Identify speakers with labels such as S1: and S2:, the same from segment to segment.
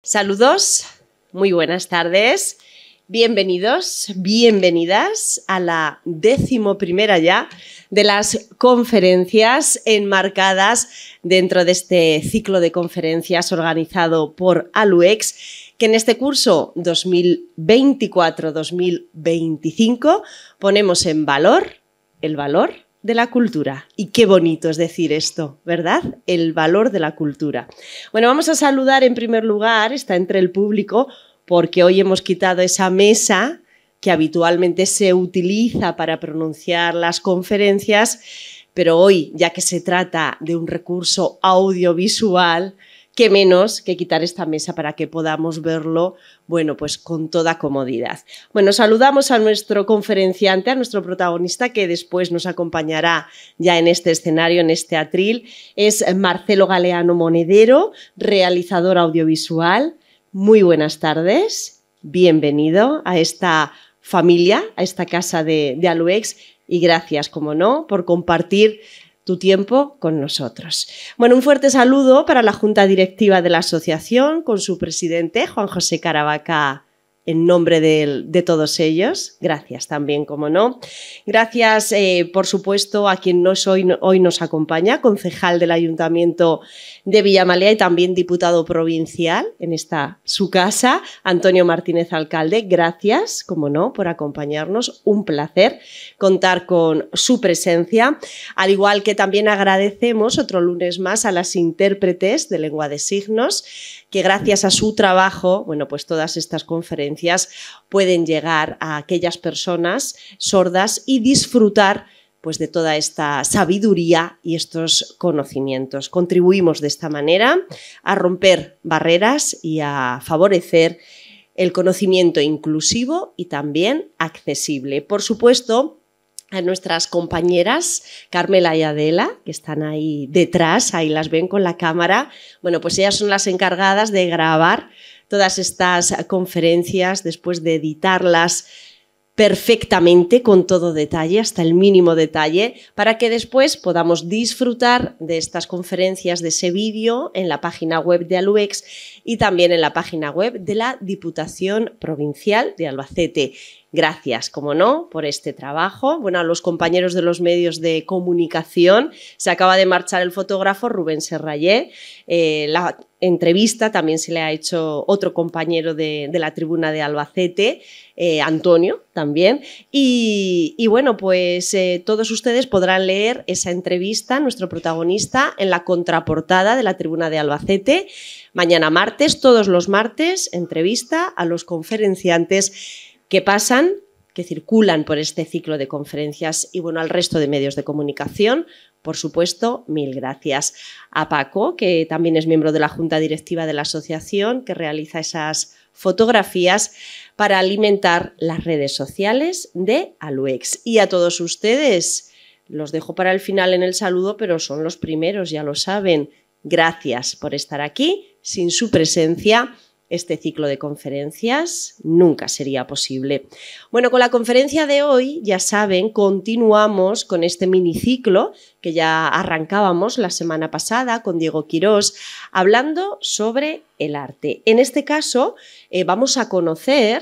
S1: Saludos, muy buenas tardes, bienvenidos, bienvenidas a la 11ª ya de las conferencias enmarcadas dentro de este ciclo de conferencias organizado por Aluex, que en este curso 2024-2025 ponemos en valor el valor de la cultura. Y qué bonito es decir esto, ¿verdad? El valor de la cultura. Bueno, vamos a saludar en primer lugar, está entre el público, porque hoy hemos quitado esa mesa que habitualmente se utiliza para pronunciar las conferencias, pero hoy, ya que se trata de un recurso audiovisual, qué menos que quitar esta mesa para que podamos verlo, bueno, pues con toda comodidad. Bueno, saludamos a nuestro conferenciante, a nuestro protagonista, que después nos acompañará ya en este escenario, en este atril. Es Marcelo Galeano Monedero, realizador audiovisual. Muy buenas tardes, bienvenido a esta familia, a esta casa de Aluex, y gracias, como no, por compartir tu tiempo con nosotros. Bueno, un fuerte saludo para la Junta Directiva de la Asociación, con su presidente, Juan José Caravaca, en nombre de todos ellos. Gracias también, como no. Gracias, por supuesto, a quien hoy nos acompaña, concejal del Ayuntamiento de Villamalea y también diputado provincial en esta su casa, Antonio Martínez, alcalde. Gracias, como no, por acompañarnos. Un placer contar con su presencia. Al igual que también agradecemos otro lunes más a las intérpretes de lengua de signos, que gracias a su trabajo, bueno, pues todas estas conferencias pueden llegar a aquellas personas sordas y disfrutar pues de toda esta sabiduría y estos conocimientos. Contribuimos de esta manera a romper barreras y a favorecer el conocimiento inclusivo y también accesible. Por supuesto, a nuestras compañeras Carmela y Adela, que están ahí detrás, ahí las ven con la cámara. Bueno, pues ellas son las encargadas de grabar todas estas conferencias, después de editarlas perfectamente, con todo detalle, hasta el mínimo detalle, para que después podamos disfrutar de estas conferencias, de ese vídeo en la página web de Aluex y también en la página web de la Diputación Provincial de Albacete. Gracias, como no, por este trabajo. Bueno, a los compañeros de los medios de comunicación, se acaba de marchar el fotógrafo Rubén Serrayé. La entrevista también se le ha hecho otro compañero de la tribuna de Albacete, Antonio también. Y bueno, pues todos ustedes podrán leer esa entrevista, nuestro protagonista, en la contraportada de la tribuna de Albacete. Mañana martes, todos los martes, entrevista a los conferenciantes que pasan, que circulan por este ciclo de conferencias y bueno, al resto de medios de comunicación. Por supuesto, mil gracias a Paco, que también es miembro de la Junta Directiva de la Asociación, que realiza esas fotografías para alimentar las redes sociales de Aluex. Y a todos ustedes, los dejo para el final en el saludo, pero son los primeros, ya lo saben. Gracias por estar aquí. Sin su presencia, este ciclo de conferencias nunca sería posible. Bueno, con la conferencia de hoy, ya saben, continuamos con este miniciclo que ya arrancábamos la semana pasada con Diego Quirós, hablando sobre el arte. En este caso, vamos a conocer,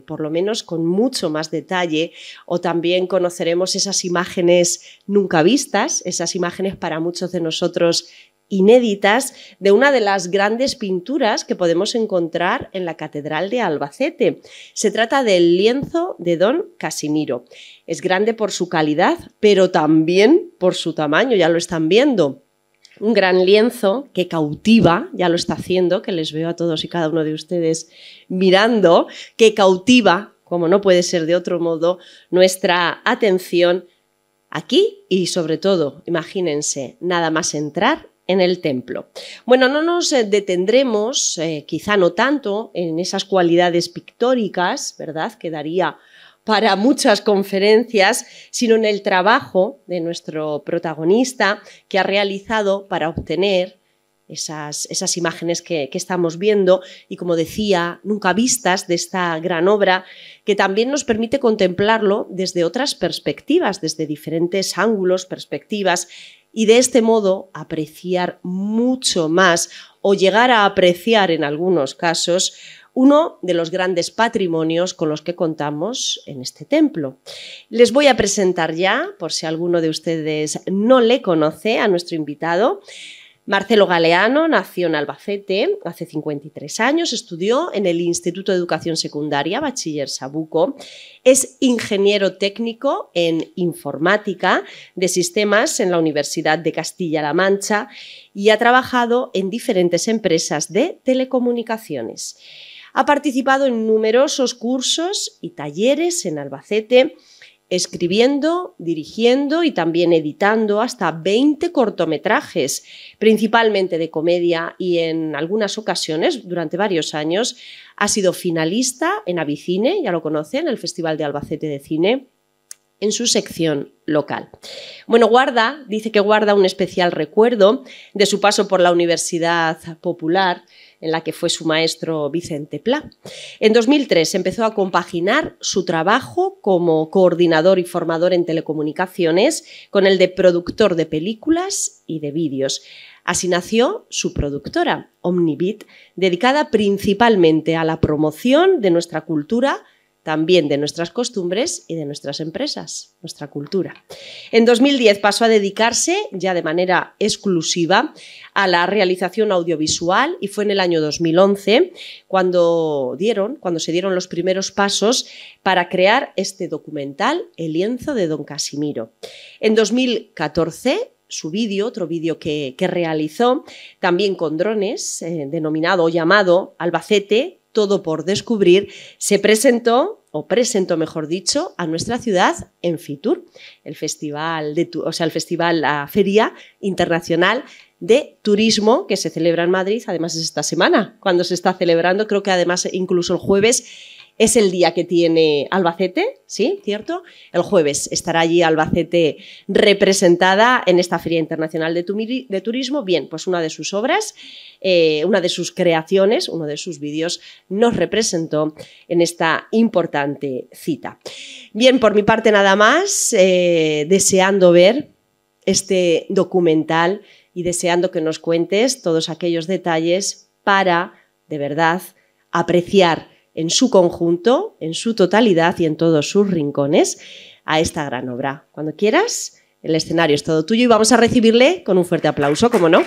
S1: por lo menos con mucho más detalle, o también conoceremos esas imágenes nunca vistas, esas imágenes para muchos de nosotros inéditas, de una de las grandes pinturas que podemos encontrar en la Catedral de Albacete. Se trata del lienzo de Don Casimiro. Es grande por su calidad, pero también por su tamaño, ya lo están viendo. Un gran lienzo que cautiva, ya lo está haciendo, que les veo a todos y cada uno de ustedes mirando, que cautiva, como no puede ser de otro modo, nuestra atención aquí y sobre todo, imagínense, nada más entrar en el templo. Bueno, no nos detendremos, quizá no tanto, en esas cualidades pictóricas, ¿verdad?, que daría para muchas conferencias, sino en el trabajo de nuestro protagonista que ha realizado para obtener esas imágenes que estamos viendo y, como decía, nunca vistas, de esta gran obra que también nos permite contemplarlo desde otras perspectivas, desde diferentes ángulos, perspectivas, y de este modo apreciar mucho más o llegar a apreciar en algunos casos uno de los grandes patrimonios con los que contamos en este templo. Les voy a presentar ya, por si alguno de ustedes no le conoce, a nuestro invitado. Marcelo Galeano nació en Albacete hace 53 años, estudió en el Instituto de Educación Secundaria, Bachiller Sabuco, es ingeniero técnico en informática de sistemas en la Universidad de Castilla-La Mancha y ha trabajado en diferentes empresas de telecomunicaciones. Ha participado en numerosos cursos y talleres en Albacete, escribiendo, dirigiendo y también editando hasta 20 cortometrajes, principalmente de comedia, y en algunas ocasiones, durante varios años, ha sido finalista en Avicine, ya lo conocen, el Festival de Albacete de Cine, en su sección local. Bueno, dice que guarda un especial recuerdo de su paso por la Universidad Popular, en la que fue su maestro Vicente Pla. En 2003 empezó a compaginar su trabajo como coordinador y formador en telecomunicaciones con el de productor de películas y de vídeos. Así nació su productora, Omnibit, dedicada principalmente a la promoción de nuestra cultura, también de nuestras costumbres y de nuestras empresas, nuestra cultura. En 2010 pasó a dedicarse ya de manera exclusiva a la realización audiovisual y fue en el año 2011 cuando se dieron los primeros pasos para crear este documental, El lienzo de Don Casimiro. En 2014 su vídeo, otro vídeo que realizó también con drones, denominado o llamado Albacete, todo por descubrir, se presentó mejor dicho, a nuestra ciudad en Fitur, la Feria Internacional de Turismo que se celebra en Madrid. Además es esta semana cuando se está celebrando, creo que además incluso el jueves es el día que tiene Albacete, ¿sí? ¿Cierto? El jueves estará allí Albacete representada en esta Feria Internacional de Turismo. Bien, pues una de sus obras, una de sus creaciones, uno de sus vídeos nos representó en esta importante cita. Bien, por mi parte nada más, deseando ver este documental y deseando que nos cuentes todos aquellos detalles para, de verdad, apreciar en su conjunto, en su totalidad y en todos sus rincones a esta gran obra. Cuando quieras, el escenario es todo tuyo y vamos a recibirle con un fuerte aplauso, ¿cómo no?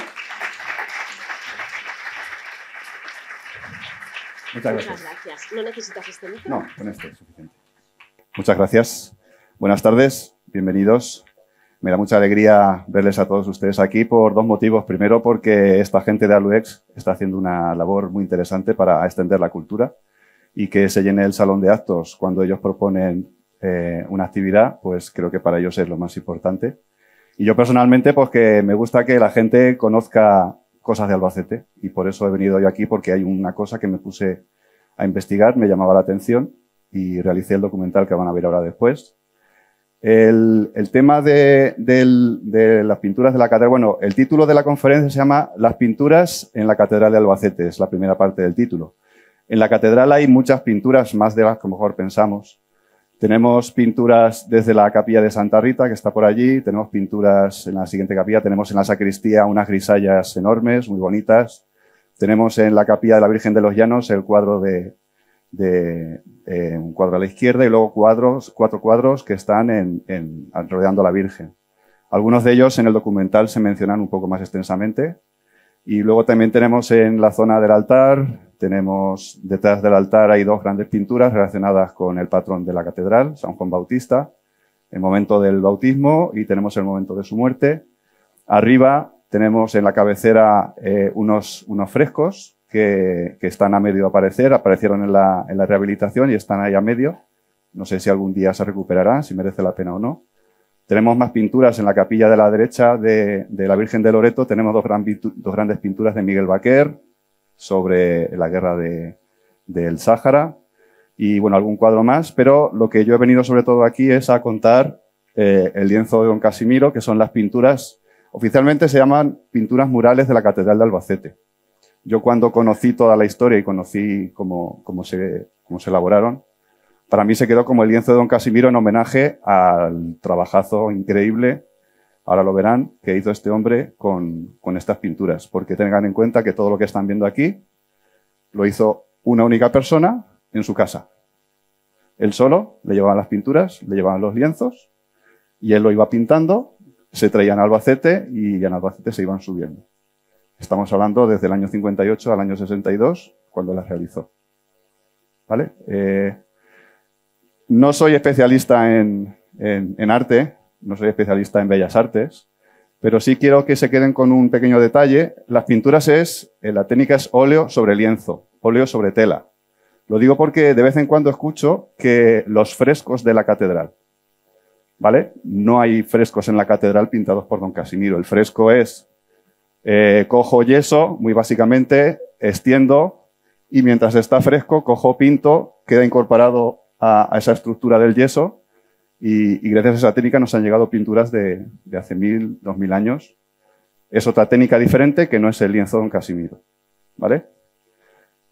S2: Muchas gracias.
S1: ¿No necesitas este micro?
S2: No, con este es suficiente. Muchas gracias. Buenas tardes, bienvenidos. Me da mucha alegría verles a todos ustedes aquí por dos motivos. Primero, porque esta gente de Aluex está haciendo una labor muy interesante para extender la cultura y que se llene el salón de actos cuando ellos proponen una actividad, pues creo que para ellos es lo más importante. Y yo personalmente, pues que me gusta que la gente conozca cosas de Albacete y por eso he venido yo aquí, porque hay una cosa que me puse a investigar, me llamaba la atención y realicé el documental que van a ver ahora después. El tema de las pinturas de la catedral, bueno, el título de la conferencia se llama Las pinturas en la Catedral de Albacete, es la primera parte del título. En la catedral hay muchas pinturas, más de las que a lo mejor pensamos. Tenemos pinturas desde la capilla de Santa Rita, que está por allí, tenemos pinturas en la siguiente capilla, tenemos en la sacristía unas grisallas enormes, muy bonitas. Tenemos en la capilla de la Virgen de los Llanos el cuadro un cuadro a la izquierda y luego cuatro cuadros que están rodeando a la Virgen. Algunos de ellos en el documental se mencionan un poco más extensamente. Y luego también tenemos en la zona del altar, detrás del altar hay dos grandes pinturas relacionadas con el patrón de la catedral, San Juan Bautista, el momento del bautismo y tenemos el momento de su muerte. Arriba tenemos en la cabecera unos frescos que están a medio aparecer, aparecieron en la rehabilitación y están ahí a medio. No sé si algún día se recuperarán, si merece la pena o no. Tenemos más pinturas en la capilla de la derecha de la Virgen de Loreto. Tenemos dos grandes pinturas de Miguel Baquer sobre la guerra del Sáhara y, bueno, algún cuadro más. Pero lo que yo he venido sobre todo aquí es a contar el lienzo de Don Casimiro, que son las pinturas, oficialmente se llaman pinturas murales de la Catedral de Albacete. Yo cuando conocí toda la historia y conocí cómo se elaboraron, para mí se quedó como el lienzo de Don Casimiro en homenaje al trabajazo increíble, Ahora lo verán que hizo este hombre con estas pinturas, porque tengan en cuenta que todo lo que están viendo aquí lo hizo una única persona en su casa. Él solo le llevaban las pinturas, le llevaban los lienzos y él lo iba pintando, se traían a Albacete y en Albacete se iban subiendo. Estamos hablando desde el año 58 al año 62, cuando las realizó. ¿Vale? No soy especialista en arte, no soy especialista en bellas artes, pero sí quiero que se queden con un pequeño detalle. Las pinturas la técnica es óleo sobre lienzo, óleo sobre tela. Lo digo porque de vez en cuando escucho que los frescos de la catedral, ¿vale? No hay frescos en la catedral pintados por don Casimiro. El fresco es, cojo yeso, muy básicamente, extiendo y mientras está fresco, cojo pinto, queda incorporado a esa estructura del yeso y gracias a esa técnica nos han llegado pinturas de hace 1000, 2000 años. Es otra técnica diferente que no es el lienzo de don Casimiro, ¿vale?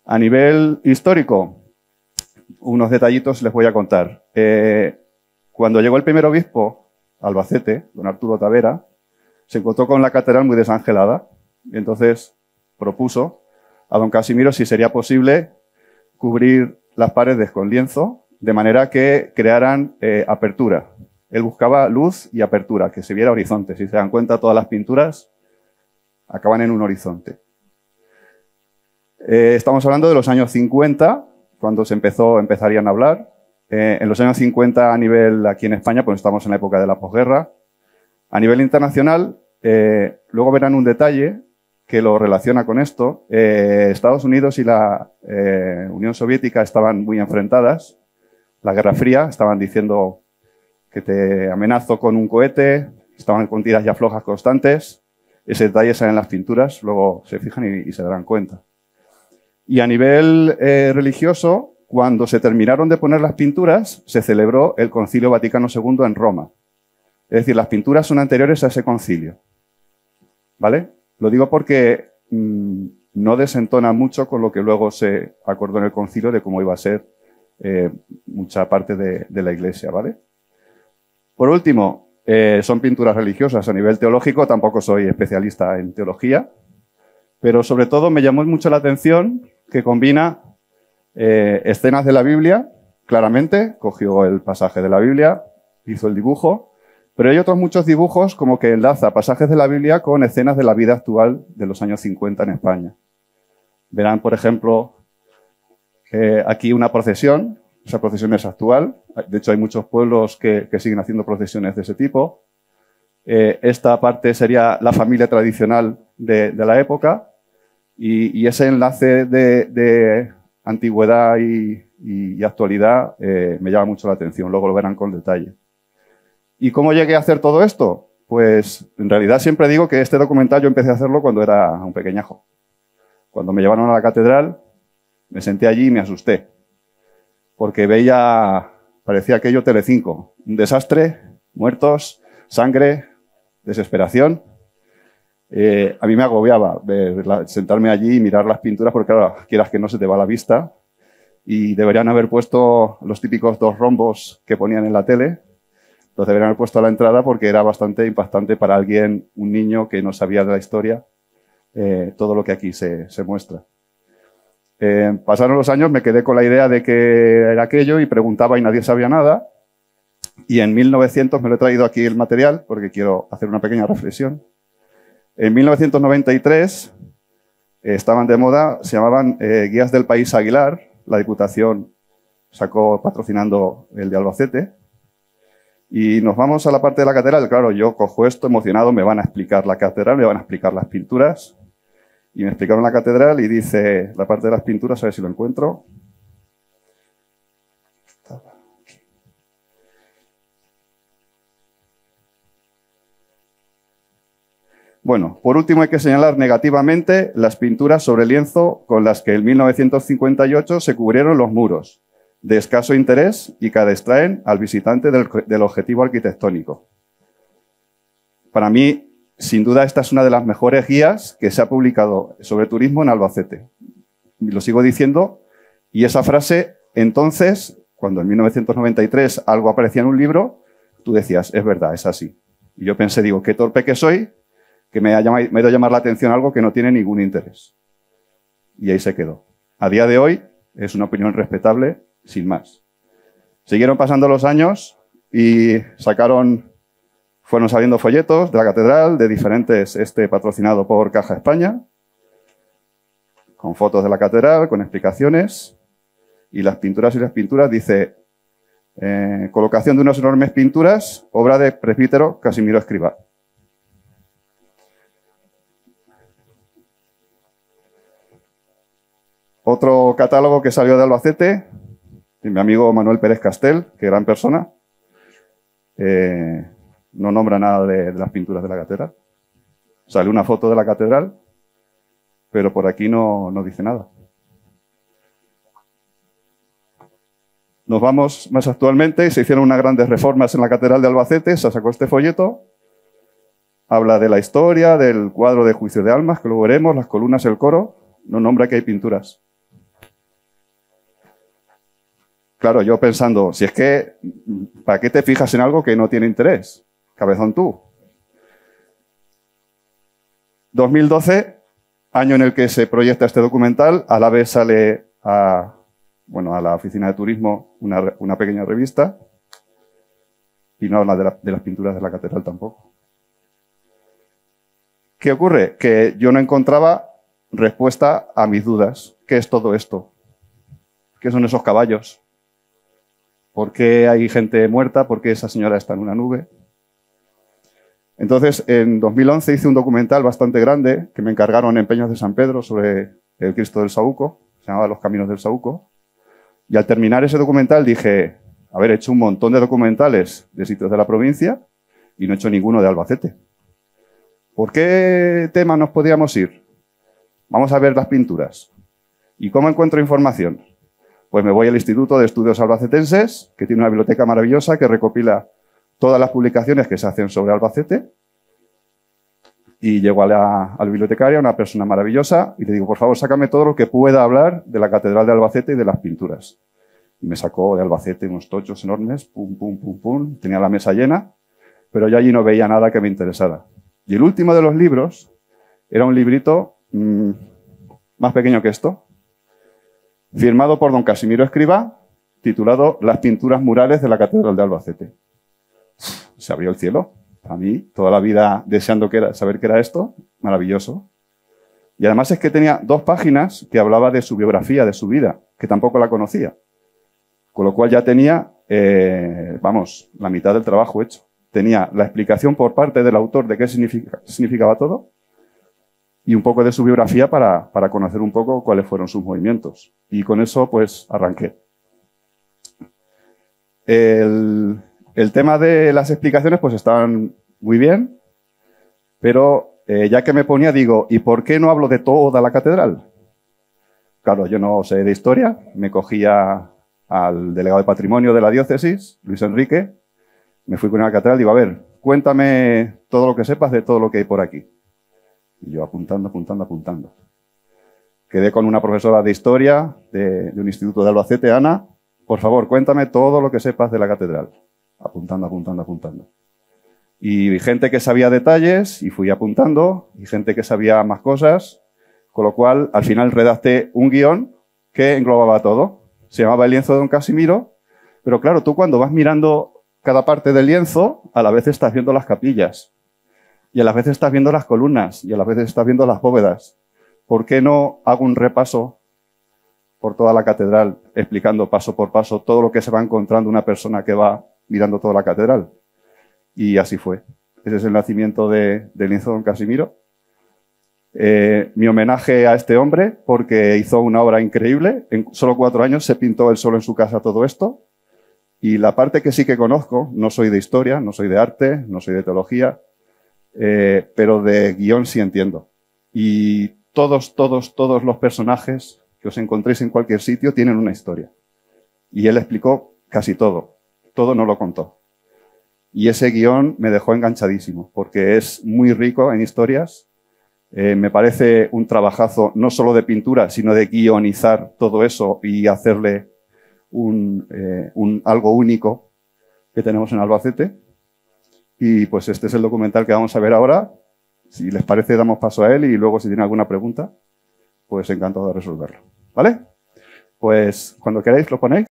S2: A nivel histórico, unos detallitos les voy a contar. Cuando llegó el primer obispo a Albacete, don Arturo Tavera, se encontró con la catedral muy desangelada y entonces propuso a don Casimiro si sería posible cubrir las paredes con lienzo de manera que crearan apertura. Él buscaba luz y apertura, que se viera horizonte. Si se dan cuenta, todas las pinturas acaban en un horizonte. Estamos hablando de los años 50, cuando empezarían a hablar. En los años 50 a nivel aquí en España, pues estamos en la época de la posguerra. A nivel internacional, luego verán un detalle que lo relaciona con esto. Estados Unidos y la Unión Soviética estaban muy enfrentadas. La Guerra Fría, estaban diciendo que te amenazo con un cohete, estaban con tiras y aflojas constantes. Ese detalle sale en las pinturas, luego se fijan y se darán cuenta. Y a nivel religioso, cuando se terminaron de poner las pinturas, se celebró el Concilio Vaticano II en Roma. Es decir, las pinturas son anteriores a ese concilio. ¿Vale? Lo digo porque no desentona mucho con lo que luego se acordó en el concilio de cómo iba a ser mucha parte de la Iglesia, ¿vale? Por último, son pinturas religiosas. A nivel teológico tampoco soy especialista en teología, pero sobre todo me llamó mucho la atención que combina escenas de la Biblia, claramente, cogió el pasaje de la Biblia, hizo el dibujo, pero hay otros muchos dibujos como que enlaza pasajes de la Biblia con escenas de la vida actual de los años 50 en España. Verán, por ejemplo, aquí una procesión. Esa procesión es actual. De hecho, hay muchos pueblos que siguen haciendo procesiones de ese tipo. Esta parte sería la familia tradicional de la época. Y ese enlace de antigüedad y actualidad me llama mucho la atención. Luego lo verán con detalle. ¿Y cómo llegué a hacer todo esto? Pues, en realidad, siempre digo que este documental yo empecé a hacerlo cuando era un pequeñajo. Cuando me llevaron a la catedral, me senté allí y me asusté, porque parecía aquello Telecinco, un desastre, muertos, sangre, desesperación. A mí me agobiaba sentarme allí y mirar las pinturas, porque claro, quieras que no se te va la vista, y deberían haber puesto los típicos 2 rombos que ponían en la tele, los deberían haber puesto a la entrada porque era bastante impactante para alguien, un niño que no sabía de la historia, todo lo que aquí se muestra. Pasaron los años, me quedé con la idea de que era aquello y preguntaba y nadie sabía nada. Y en 1900 me lo he traído aquí el material porque quiero hacer una pequeña reflexión. En 1993 estaban de moda, se llamaban Guías del País Aguilar. La Diputación sacó patrocinando el de Albacete. Y nos vamos a la parte de la catedral. Claro, yo cojo esto emocionado, me van a explicar la catedral, me van a explicar las pinturas. Y me explicaron la catedral y dice, la parte de las pinturas, a ver si lo encuentro. Bueno, por último hay que señalar negativamente las pinturas sobre lienzo con las que en 1958 se cubrieron los muros, de escaso interés y que distraen al visitante del objetivo arquitectónico. Para mí, sin duda, esta es una de las mejores guías que se ha publicado sobre turismo en Albacete. Lo sigo diciendo, y esa frase, entonces, cuando en 1993 algo aparecía en un libro, tú decías, es verdad, es así. Y yo pensé, digo, qué torpe que soy, que me ha ido a llamar la atención algo que no tiene ningún interés. Y ahí se quedó. A día de hoy es una opinión respetable, sin más. Siguieron pasando los años y fueron saliendo folletos de la catedral, de diferentes, patrocinado por Caja España, con fotos de la catedral, con explicaciones, y las pinturas dice, colocación de unas enormes pinturas, obra de presbítero Casimiro Escrivá. Otro catálogo que salió de Albacete, de mi amigo Manuel Pérez Castel, que gran persona, no nombra nada de las pinturas de la catedral. Sale una foto de la catedral, pero por aquí no dice nada. Nos vamos más actualmente y se hicieron unas grandes reformas en la catedral de Albacete, se sacó este folleto, habla de la historia, del cuadro de Juicio de Almas, que luego veremos, las columnas, el coro, no nombra que hay pinturas. Claro, yo pensando, si es que, ¿para qué te fijas en algo que no tiene interés? Cabezón tú. 2012, año en el que se proyecta este documental, a la vez sale a la oficina de turismo una pequeña revista y no habla de las pinturas de la catedral tampoco. ¿Qué ocurre? Que yo no encontraba respuesta a mis dudas. ¿Qué es todo esto? ¿Qué son esos caballos? ¿Por qué hay gente muerta? ¿Por qué esa señora está en una nube? Entonces, en 2011 hice un documental bastante grande que me encargaron en Peñas de San Pedro sobre el Cristo del Saúco, se llamaba Los Caminos del Saúco. Y al terminar ese documental dije, he hecho un montón de documentales de sitios de la provincia y no he hecho ninguno de Albacete. ¿Por qué tema nos podríamos ir? Vamos a ver las pinturas. ¿Y cómo encuentro información? Pues me voy al Instituto de Estudios Albacetenses, que tiene una biblioteca maravillosa que recopila todas las publicaciones que se hacen sobre Albacete. Y llego a la bibliotecaria, una persona maravillosa, y le digo, por favor, sácame todo lo que pueda hablar de la Catedral de Albacete y de las pinturas. Y me sacó de Albacete unos tochos enormes, pum, pum, pum, pum, tenía la mesa llena, pero yo allí no veía nada que me interesara. Y el último de los libros era un librito más pequeño que esto, firmado por don Casimiro Escrivá, titulado Las pinturas murales de la Catedral de Albacete. Se abrió el cielo. A mí, toda la vida deseando saber qué era esto, maravilloso. Y además es que tenía 2 páginas que hablaba de su biografía, de su vida, que tampoco la conocía. Con lo cual ya tenía, la mitad del trabajo hecho. Tenía la explicación por parte del autor de qué significaba todo y un poco de su biografía para conocer un poco cuáles fueron sus movimientos. Y con eso, pues, arranqué. El tema de las explicaciones, pues, estaban muy bien, pero ya que me ponía, digo, ¿y por qué no hablo de toda la catedral? Claro, yo no sé de historia, me cogía al delegado de patrimonio de la diócesis, Luis Enrique, me fui con la catedral y digo, a ver, cuéntame todo lo que sepas de todo lo que hay por aquí. Y yo apuntando. Quedé con una profesora de historia de un instituto de Albacete, Ana, por favor, cuéntame todo lo que sepas de la catedral. Apuntando. Y gente que sabía detalles y fui apuntando, y gente que sabía más cosas, con lo cual al final redacté un guión que englobaba todo. Se llamaba El lienzo de don Casimiro, pero claro, tú cuando vas mirando cada parte del lienzo, a la vez estás viendo las capillas, y a la vez estás viendo las columnas, y a la vez estás viendo las bóvedas. ¿Por qué no hago un repaso por toda la catedral, explicando paso por paso todo lo que se va encontrando una persona que va mirando toda la catedral? Y así fue. Ese es el nacimiento del lienzo de don Casimiro. Mi homenaje a este hombre, porque hizo una obra increíble. En solo 4 años se pintó él solo en su casa todo esto. Y la parte que sí que conozco, no soy de historia, no soy de arte, no soy de teología, pero de guión sí entiendo. Y todos los personajes que os encontréis en cualquier sitio tienen una historia. Y él explicó casi todo. Todo no lo contó. Y ese guión me dejó enganchadísimo, porque es muy rico en historias. Me parece un trabajazo no solo de pintura, sino de guionizar todo eso y hacerle algo único que tenemos en Albacete. Y pues este es el documental que vamos a ver ahora. Si les parece, damos paso a él y luego si tienen alguna pregunta, pues encantado de resolverlo. ¿Vale? Pues cuando queráis lo ponéis.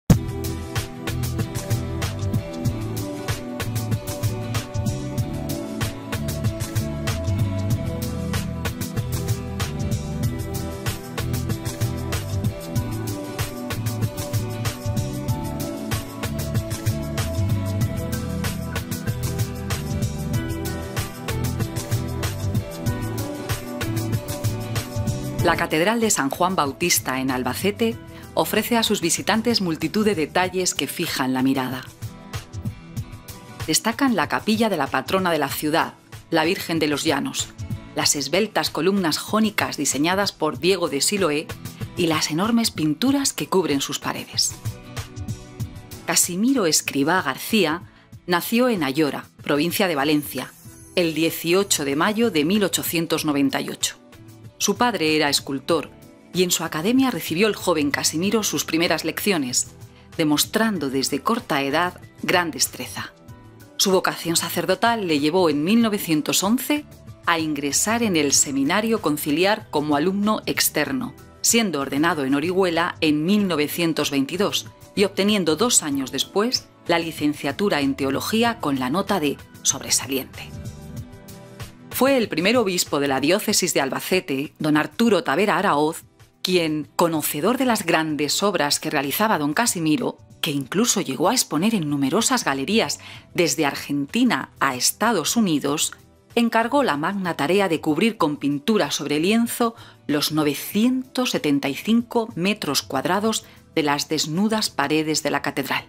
S3: La Catedral de San Juan Bautista en Albacete ofrece a sus visitantes multitud de detalles que fijan la mirada. Destacan la capilla de la patrona de la ciudad, la Virgen de los Llanos, las esbeltas columnas jónicas diseñadas por Diego de Siloé y las enormes pinturas que cubren sus paredes. Casimiro Escrivá García nació en Ayora, provincia de Valencia, el 18 de mayo de 1898. Su padre era escultor y en su academia recibió el joven Casimiro sus primeras lecciones, demostrando desde corta edad gran destreza. Su vocación sacerdotal le llevó en 1911 a ingresar en el Seminario Conciliar como alumno externo, siendo ordenado en Orihuela en 1922 y obteniendo 2 años después la licenciatura en Teología con la nota de sobresaliente. Fue el primer obispo de la diócesis de Albacete, don Arturo Tavera Araoz, quien, conocedor de las grandes obras que realizaba don Casimiro, que incluso llegó a exponer en numerosas galerías desde Argentina a Estados Unidos, encargó la magna tarea de cubrir con pintura sobre lienzo los 975 metros cuadrados de las desnudas paredes de la catedral.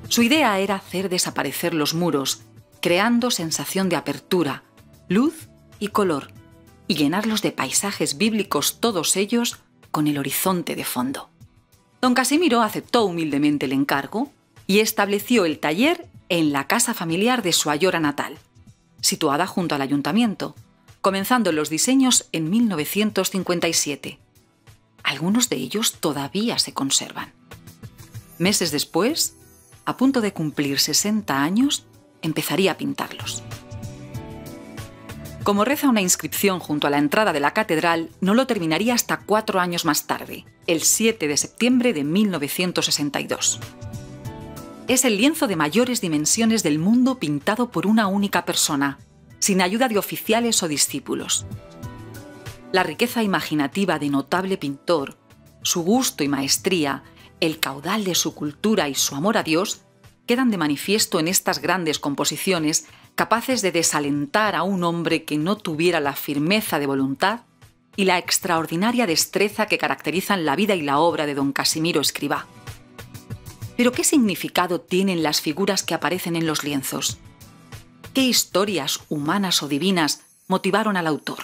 S3: Su idea era hacer desaparecer los muros, creando sensación de apertura, luz y color, y llenarlos de paisajes bíblicos todos ellos con el horizonte de fondo. Don Casimiro aceptó humildemente el encargo y estableció el taller en la casa familiar de su Ayora natal, situada junto al ayuntamiento, comenzando los diseños en 1957. Algunos de ellos todavía se conservan. Meses después, a punto de cumplir 60 años, empezaría a pintarlos. Como reza una inscripción junto a la entrada de la catedral, no lo terminaría hasta 4 años más tarde, el 7 de septiembre de 1962. Es el lienzo de mayores dimensiones del mundo pintado por una única persona, sin ayuda de oficiales o discípulos. La riqueza imaginativa de notable pintor, su gusto y maestría, el caudal de su cultura y su amor a Dios quedan de manifiesto en estas grandes composiciones capaces de desalentar a un hombre que no tuviera la firmeza de voluntad y la extraordinaria destreza que caracterizan la vida y la obra de don Casimiro Escrivá. ¿Pero qué significado tienen las figuras que aparecen en los lienzos? ¿Qué historias humanas o divinas motivaron al autor?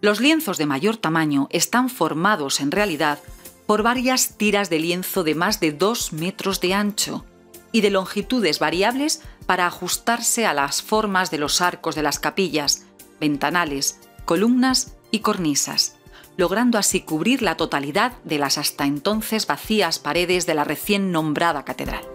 S3: Los lienzos de mayor tamaño están formados en realidad por varias tiras de lienzo de más de 2 metros de ancho y de longitudes variables para ajustarse a las formas de los arcos de las capillas, ventanales, columnas y cornisas, logrando así cubrir la totalidad de las hasta entonces vacías paredes de la recién nombrada catedral.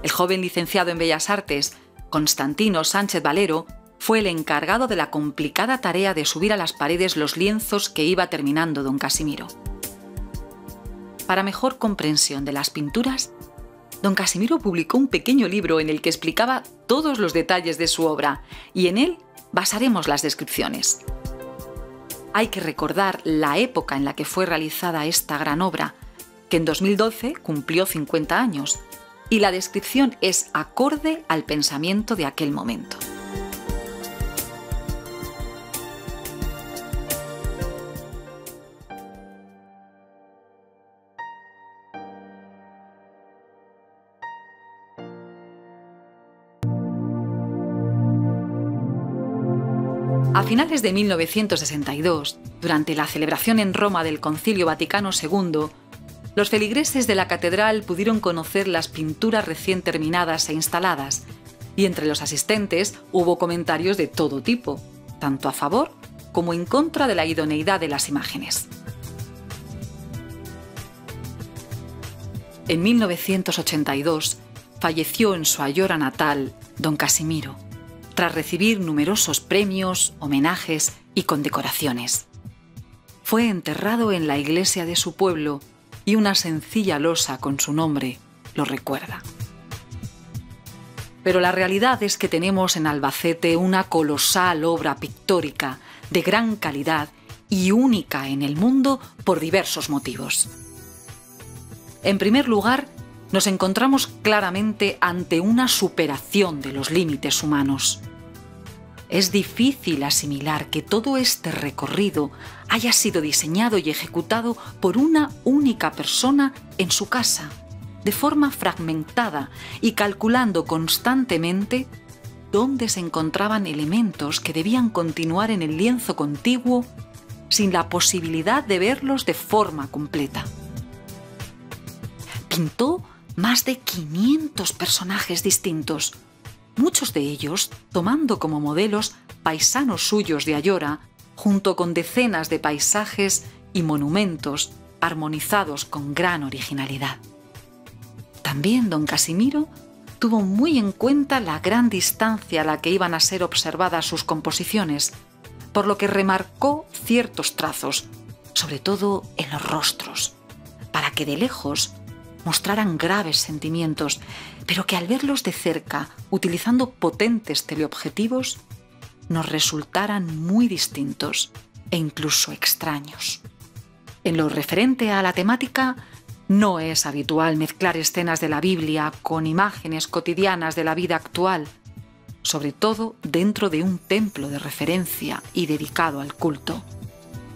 S3: El joven licenciado en Bellas Artes, Constantino Sánchez Valero, fue el encargado de la complicada tarea de subir a las paredes los lienzos que iba terminando don Casimiro. Para mejor comprensión de las pinturas, don Casimiro publicó un pequeño libro en el que explicaba todos los detalles de su obra y en él basaremos las descripciones. Hay que recordar la época en la que fue realizada esta gran obra, que en 2012 cumplió 50 años, y la descripción es acorde al pensamiento de aquel momento. A finales de 1962, durante la celebración en Roma del Concilio Vaticano II, los feligreses de la catedral pudieron conocer las pinturas recién terminadas e instaladas, y entre los asistentes hubo comentarios de todo tipo, tanto a favor como en contra de la idoneidad de las imágenes. En 1982, falleció en su Ayora natal, don Casimiro, tras recibir numerosos premios, homenajes y condecoraciones. Fue enterrado en la iglesia de su pueblo y una sencilla losa con su nombre lo recuerda. Pero la realidad es que tenemos en Albacete una colosal obra pictórica de gran calidad y única en el mundo por diversos motivos. En primer lugar, nos encontramos claramente ante una superación de los límites humanos. Es difícil asimilar que todo este recorrido haya sido diseñado y ejecutado por una única persona en su casa, de forma fragmentada y calculando constantemente dónde se encontraban elementos que debían continuar en el lienzo contiguo sin la posibilidad de verlos de forma completa. Pintó más de 500 personajes distintos, muchos de ellos tomando como modelos paisanos suyos de Ayora, junto con decenas de paisajes y monumentos armonizados con gran originalidad. También don Casimiro tuvo muy en cuenta la gran distancia a la que iban a ser observadas sus composiciones, por lo que remarcó ciertos trazos, sobre todo en los rostros, para que de lejos mostraran graves sentimientos, pero que al verlos de cerca, utilizando potentes teleobjetivos, nos resultaran muy distintos e incluso extraños. En lo referente a la temática, no es habitual mezclar escenas de la Biblia con imágenes cotidianas de la vida actual, sobre todo dentro de un templo de referencia y dedicado al culto.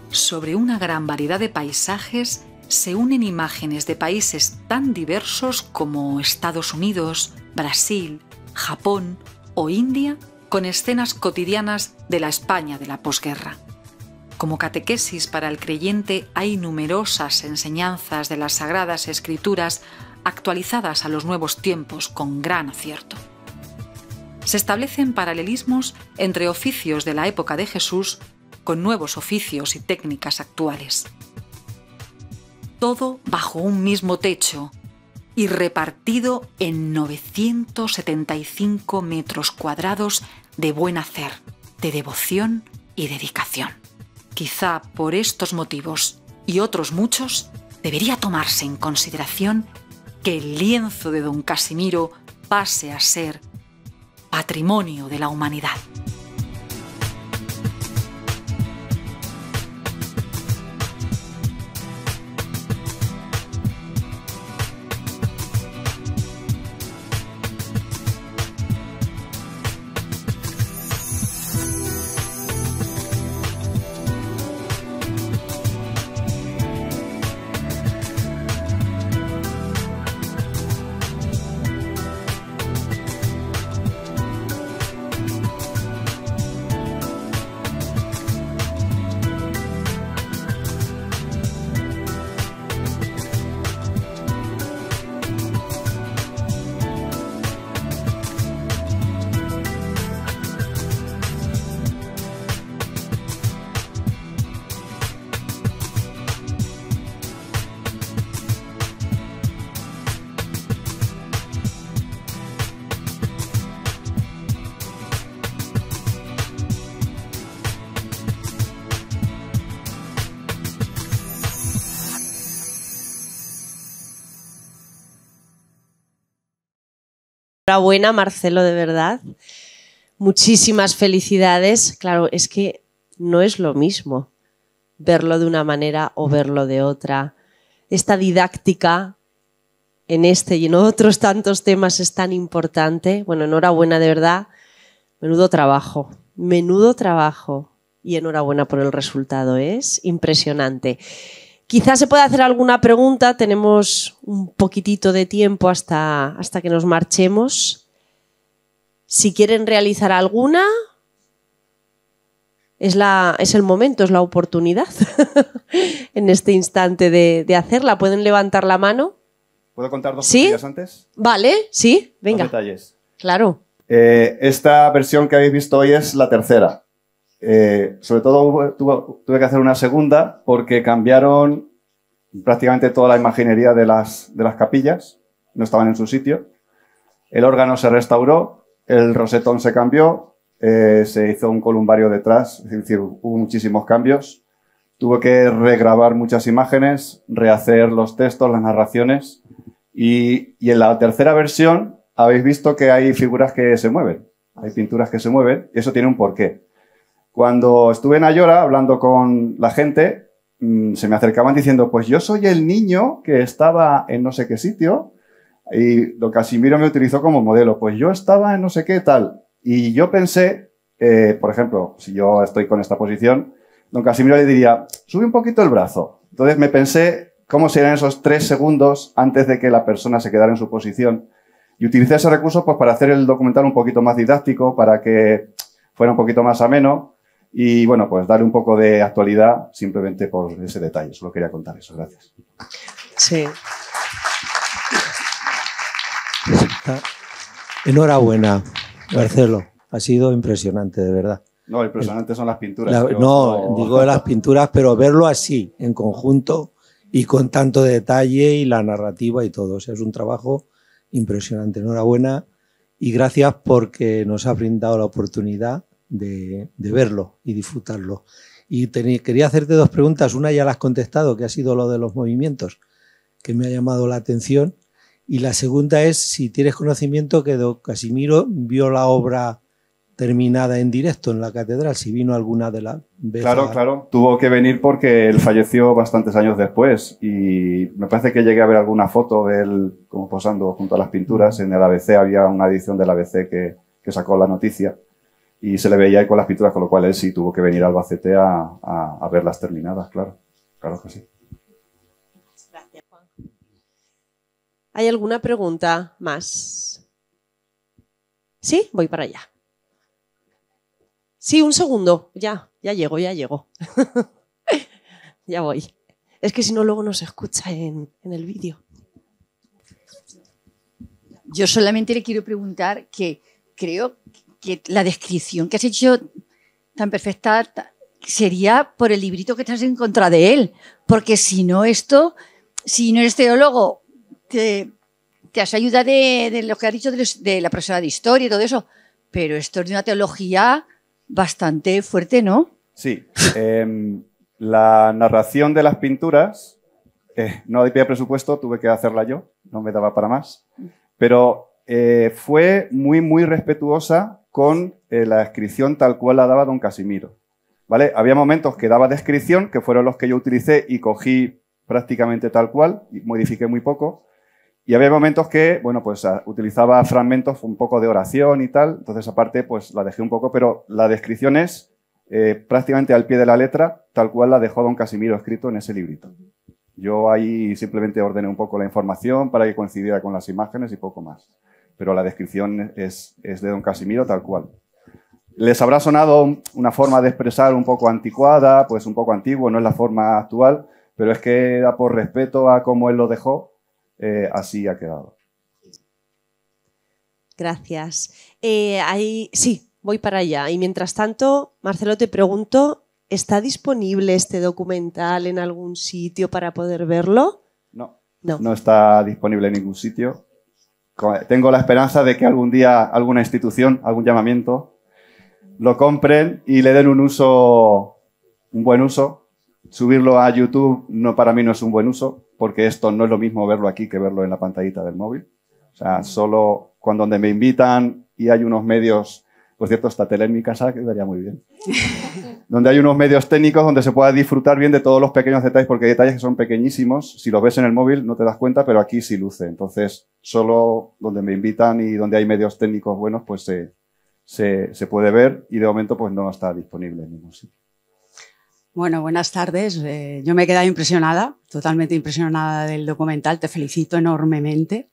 S3: Sobre una gran variedad de paisajes se unen imágenes de países tan diversos como Estados Unidos, Brasil, Japón o India, con escenas cotidianas de la España de la posguerra. Como catequesis para el creyente hay numerosas enseñanzas de las Sagradas Escrituras actualizadas a los nuevos tiempos con gran acierto. Se establecen paralelismos entre oficios de la época de Jesús con nuevos oficios y técnicas actuales. Todo bajo un mismo techo y repartido en 975 metros cuadrados de buen hacer, de devoción y dedicación. Quizá por estos motivos y otros muchos debería tomarse en consideración que el lienzo de don Casimiro pase a ser patrimonio de la humanidad.
S1: Enhorabuena, Marcelo, de verdad. Muchísimas felicidades. Claro, es que no es lo mismo verlo de una manera o verlo de otra. Esta didáctica en este y en otros tantos temas es tan importante. Bueno, enhorabuena, de verdad. Menudo trabajo y enhorabuena por el resultado. Es impresionante. Quizás se pueda hacer alguna pregunta, tenemos un poquitito de tiempo hasta que nos marchemos. Si quieren realizar alguna, es el momento, es la oportunidad en este instante de hacerla. ¿Pueden levantar la mano?
S2: ¿Puedo contar dos cosillas antes?
S1: Vale, sí, venga.
S2: Dos detalles.
S1: Claro.
S2: Esta versión que habéis visto hoy es la tercera. Sobre todo tuve que hacer una segunda porque cambiaron prácticamente toda la imaginería de las capillas, no estaban en su sitio. El órgano se restauró, el rosetón se cambió, se hizo un columbario detrás, es decir, hubo muchísimos cambios. Tuve que regrabar muchas imágenes, rehacer los textos, las narraciones. Y en la tercera versión habéis visto que hay figuras que se mueven, hay pinturas que se mueven, y eso tiene un porqué. Cuando estuve en Ayora hablando con la gente, se me acercaban diciendo, pues yo soy el niño que estaba en no sé qué sitio y don Casimiro me utilizó como modelo. Pues yo estaba en no sé qué tal. Y yo pensé, por ejemplo, si yo estoy con esta posición, don Casimiro le diría, sube un poquito el brazo. Entonces me pensé cómo serían esos 3 segundos antes de que la persona se quedara en su posición. Y utilicé ese recurso pues, para hacer el documental un poquito más didáctico, para que fuera un poquito más ameno. Y bueno, pues darle un poco de actualidad simplemente por ese detalle. Solo quería contar eso. Gracias.
S1: Sí.
S4: Enhorabuena, Marcelo. Ha sido impresionante, de verdad.
S2: No, impresionante son las pinturas.
S4: Digo de las pinturas, pero verlo así, en conjunto y con tanto detalle y la narrativa y todo. O sea, es un trabajo impresionante. Enhorabuena y gracias porque nos ha brindado la oportunidad de verlo y disfrutarlo. Y quería hacerte 2 preguntas. Una ya la has contestado, que ha sido lo de los movimientos, que me ha llamado la atención. Y la segunda es si tienes conocimiento que don Casimiro vio la obra terminada en directo en la catedral, si vino alguna de las veces.
S2: Claro. Tuvo que venir porque él falleció bastantes años después y me parece que llegué a ver alguna foto de él como posando junto a las pinturas. En el ABC había una edición del ABC que sacó la noticia y se le veía ahí con las pinturas, con lo cual él sí tuvo que venir al Albacete a verlas terminadas, claro. Claro que sí.
S1: Gracias, Juan. ¿Hay alguna pregunta más? ¿Sí? Voy para allá. Sí, un segundo. Ya llego. Ya voy. Es que si no, luego no se escucha en el vídeo.
S5: Yo solamente le quiero preguntar que creo que la descripción que has hecho tan perfecta sería por el librito que te has en contra de él. Porque si no eres teólogo, te has ayudado de lo que has dicho de la profesora de historia y todo eso. Pero esto es de una teología bastante fuerte, ¿no?
S2: Sí. La narración de las pinturas, no había presupuesto, tuve que hacerla yo, no me daba para más. Pero fue muy, muy respetuosa con la descripción tal cual la daba don Casimiro. ¿Vale? Había momentos que daba descripción, que fueron los que yo utilicé y cogí prácticamente tal cual, y modifiqué muy poco. Y había momentos que, bueno, pues utilizaba fragmentos un poco de oración y tal, entonces aparte pues la dejé un poco, pero la descripción es prácticamente al pie de la letra, tal cual la dejó don Casimiro escrito en ese librito. Yo ahí simplemente ordené un poco la información para que coincidiera con las imágenes y poco más. Pero la descripción es de don Casimiro tal cual. Les habrá sonado una forma de expresar un poco anticuada, pues un poco antiguo, no es la forma actual, pero es que da por respeto a cómo él lo dejó. Así ha quedado.
S1: Gracias. Sí, voy para allá. Y mientras tanto, Marcelo, te pregunto, ¿está disponible este documental en algún sitio para poder verlo?
S2: No está disponible en ningún sitio. Tengo la esperanza de que algún día alguna institución, algún llamamiento, lo compren y le den un buen uso. Subirlo a YouTube para mí no es un buen uso, porque esto no es lo mismo verlo aquí que verlo en la pantallita del móvil. O sea, solo cuando me invitan y hay unos medios, por cierto, esta tele en mi casa quedaría muy bien. Donde hay unos medios técnicos donde se pueda disfrutar bien de todos los pequeños detalles, porque hay detalles que son pequeñísimos. Si los ves en el móvil no te das cuenta, pero aquí sí luce. Entonces, solo donde me invitan y donde hay medios técnicos buenos, pues se puede ver y de momento pues no está disponible en ningún sitio.
S6: Bueno, buenas tardes. Yo me he quedado impresionada, totalmente impresionada del documental. Te felicito enormemente.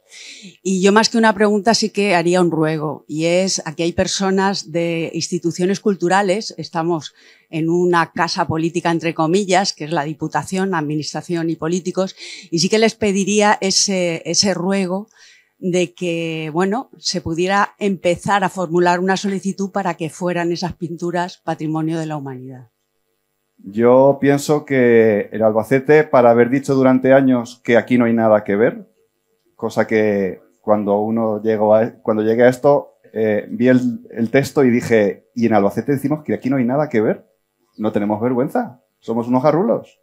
S6: Y yo más que una pregunta sí que haría un ruego. Y es, aquí hay personas de instituciones culturales, estamos en una casa política entre comillas, que es la Diputación, Administración y Políticos, y sí que les pediría ese ruego de que, bueno, se pudiera empezar a formular una solicitud para que fueran esas pinturas patrimonio de la humanidad.
S2: Yo pienso que el Albacete, para haber dicho durante años que aquí no hay nada que ver, cosa que cuando llegué a esto, vi el texto y dije, ¿y en Albacete decimos que aquí no hay nada que ver? ¿No tenemos vergüenza? ¿Somos unos garrulos?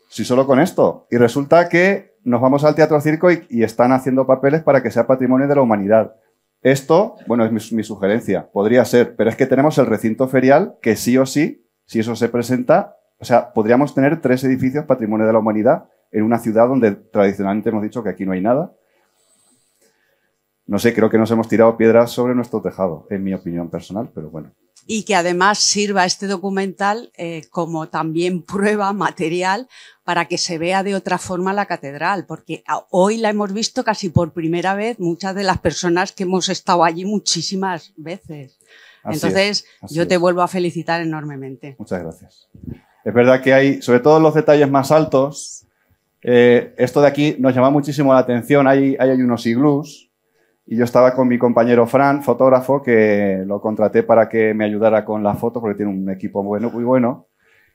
S2: Sí, solo con esto. Y resulta que nos vamos al Teatro Circo y están haciendo papeles para que sea patrimonio de la humanidad. Esto, bueno, es mi sugerencia, podría ser, pero es que tenemos el recinto ferial que sí o sí, si eso se presenta, o sea, podríamos tener 3 edificios patrimonio de la humanidad en una ciudad donde tradicionalmente hemos dicho que aquí no hay nada. No sé, creo que nos hemos tirado piedras sobre nuestro tejado, en mi opinión personal, pero bueno.
S6: Y que además sirva este documental como también prueba material para que se vea de otra forma la catedral, porque hoy la hemos visto casi por primera vez muchas de las personas que hemos estado allí muchísimas veces. Entonces, yo te vuelvo a felicitar enormemente.
S2: Muchas gracias. Es verdad que hay, sobre todo en los detalles más altos, esto de aquí nos llama muchísimo la atención. Hay unos iglús. Y yo estaba con mi compañero Fran, fotógrafo, que lo contraté para que me ayudara con la foto, porque tiene un equipo bueno, muy bueno.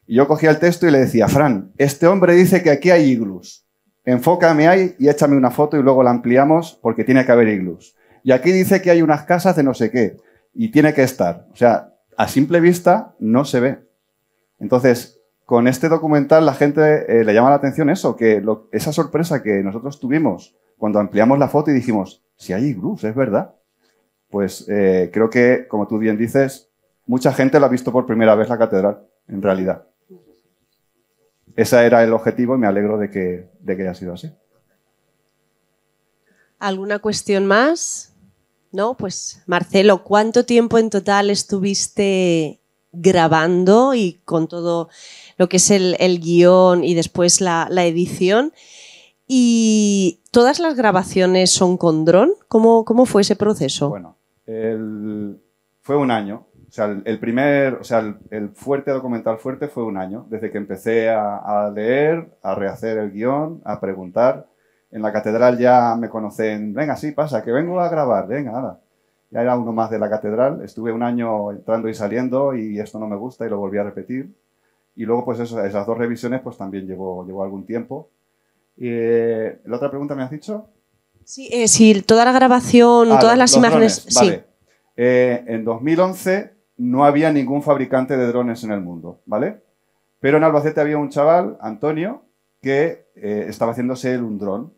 S2: Y yo cogía el texto y le decía, Fran, este hombre dice que aquí hay iglús. Enfócame ahí y échame una foto y luego la ampliamos porque tiene que haber iglús. Y aquí dice que hay unas casas de no sé qué y tiene que estar. O sea, a simple vista no se ve. Entonces, con este documental la gente le llama la atención eso, que esa sorpresa que nosotros tuvimos cuando ampliamos la foto y dijimos, si hay iglús, es verdad. Pues creo que, como tú bien dices, mucha gente lo ha visto por primera vez la catedral, en realidad. Ese era el objetivo y me alegro de que haya sido así.
S1: ¿Alguna cuestión más? No, pues Marcelo, ¿cuánto tiempo en total estuviste grabando y con todo lo que es el guión y después la edición? ¿Y todas las grabaciones son con dron? ¿Cómo fue ese proceso?
S2: Bueno, fue un año. O sea, el fuerte documental fuerte fue un año. Desde que empecé a leer, a rehacer el guión, a preguntar. En la catedral ya me conocen. Venga, sí, pasa, que vengo a grabar. Venga, nada. Ya era uno más de la catedral. Estuve un año entrando y saliendo y esto no me gusta y lo volví a repetir. Y luego, pues esas 2 revisiones pues también llevó algún tiempo. ¿La otra pregunta me has dicho?
S1: Sí, sí, toda la grabación, todas las imágenes.
S2: Drones, vale. Sí. En 2011 no había ningún fabricante de drones en el mundo, ¿vale? Pero en Albacete había un chaval, Antonio, que estaba haciéndose él un dron.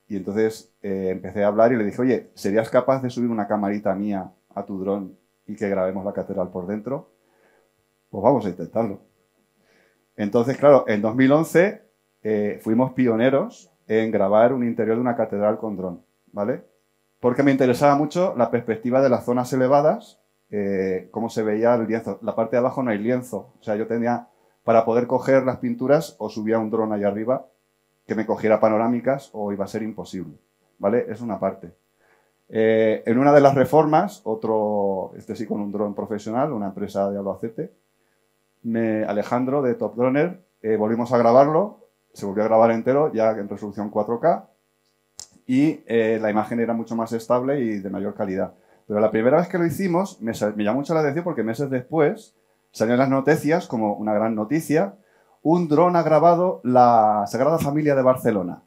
S2: Y entonces empecé a hablar y le dije, oye, ¿serías capaz de subir una camarita mía a tu dron y que grabemos la catedral por dentro? Pues vamos a intentarlo. Entonces, claro, en 2011 fuimos pioneros en grabar un interior de una catedral con dron, ¿vale? Porque me interesaba mucho la perspectiva de las zonas elevadas, cómo se veía el lienzo. La parte de abajo no hay lienzo. O sea, yo tenía, para poder coger las pinturas, o subía un dron allá arriba que me cogiera panorámicas o iba a ser imposible, ¿vale? Es una parte. En una de las reformas, sí con un dron profesional, una empresa de Albacete, Alejandro de Top Droner, volvimos a grabarlo. Se volvió a grabar entero, ya en resolución 4K, y la imagen era mucho más estable y de mayor calidad. Pero la primera vez que lo hicimos, me llamó mucho la atención porque meses después salieron las noticias como una gran noticia, un dron ha grabado la Sagrada Familia de Barcelona.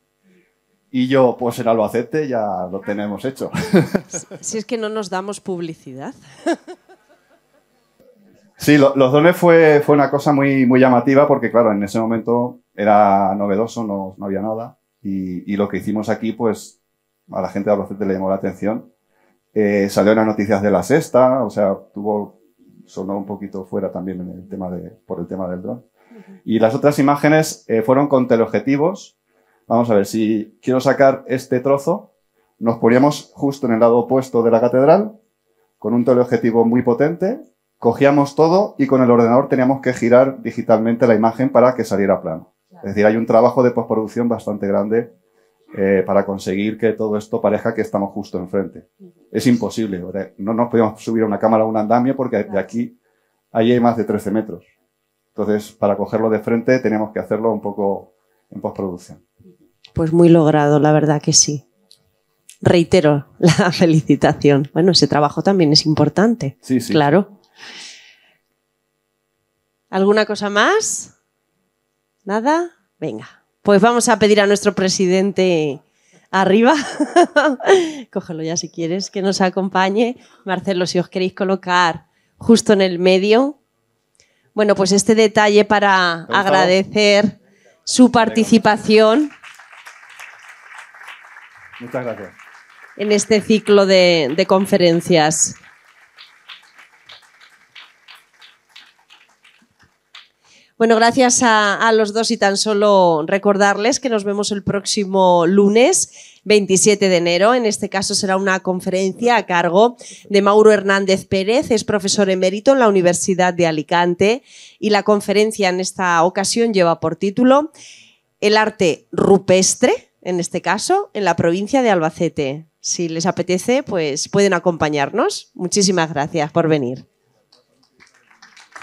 S2: Y yo, pues en Albacete ya lo tenemos hecho.
S1: Si es que no nos damos publicidad.
S2: Sí, los drones fue una cosa muy, muy llamativa porque, claro, en ese momento era novedoso, no había nada. Y lo que hicimos aquí, pues, a la gente de Albacete le llamó la atención. Salió en las noticias de La Sexta, o sea, sonó un poquito fuera también por el tema del dron. Y las otras imágenes fueron con teleobjetivos. Vamos a ver, si quiero sacar este trozo, nos poníamos justo en el lado opuesto de la catedral, con un teleobjetivo muy potente. Cogíamos todo y con el ordenador teníamos que girar digitalmente la imagen para que saliera plano. Es decir, hay un trabajo de postproducción bastante grande para conseguir que todo esto parezca que estamos justo enfrente. Es imposible. No nos podíamos subir a una cámara o un andamio porque de aquí hay más de 13 metros. Entonces, para cogerlo de frente teníamos que hacerlo un poco en postproducción.
S1: Pues muy logrado, la verdad que sí. Reitero la felicitación. Bueno, ese trabajo también es importante.
S2: Sí, sí.
S1: Claro. ¿Alguna cosa más? ¿Nada? Venga, pues vamos a pedir a nuestro presidente Arriba. Cógelo ya si quieres, que nos acompañe. Marcelo, si os queréis colocar justo en el medio. Bueno, pues este detalle para agradecer su participación.
S2: Muchas gracias.
S1: En este ciclo de conferencias. Bueno, gracias a los dos y tan solo recordarles que nos vemos el próximo lunes 27 de enero. En este caso será una conferencia a cargo de Mauro Hernández Pérez, es profesor emérito en la Universidad de Alicante y la conferencia en esta ocasión lleva por título El arte rupestre, en este caso, en la provincia de Albacete. Si les apetece, pues pueden acompañarnos. Muchísimas gracias por venir.